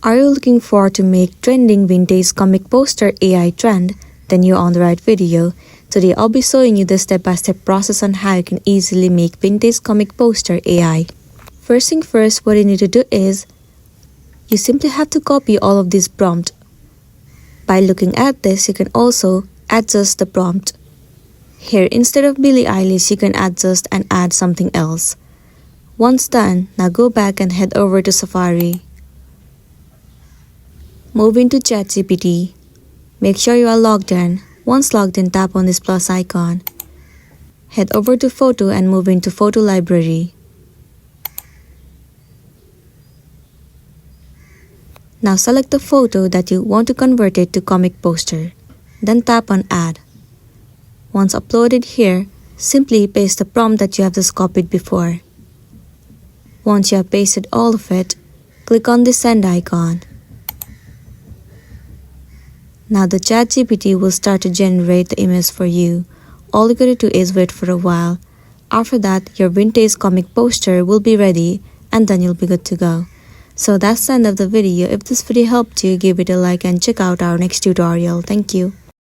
Are you looking for to make trending vintage comic poster AI trend? Then you're on the right video. Today I'll be showing you the step-by-step process on how you can easily make vintage comic poster AI. First thing first, what you need to do is, you simply have to copy all of this prompt. By looking at this, you can also adjust the prompt. Here, instead of Billie Eilish, you can adjust and add something else. Once done, now go back and head over to Safari. Move into ChatGPT. Make sure you are logged in. Once logged in, tap on this plus icon. Head over to Photo and move into Photo Library. Now select the photo that you want to convert it to comic poster. Then tap on Add. Once uploaded here, simply paste the prompt that you have just copied before. Once you have pasted all of it, click on the send icon. Now the ChatGPT will start to generate the image for you. All you gotta do is wait for a while. After that, your vintage comic poster will be ready and then you'll be good to go. So that's the end of the video. If this video helped you, give it a like and check out our next tutorial. Thank you.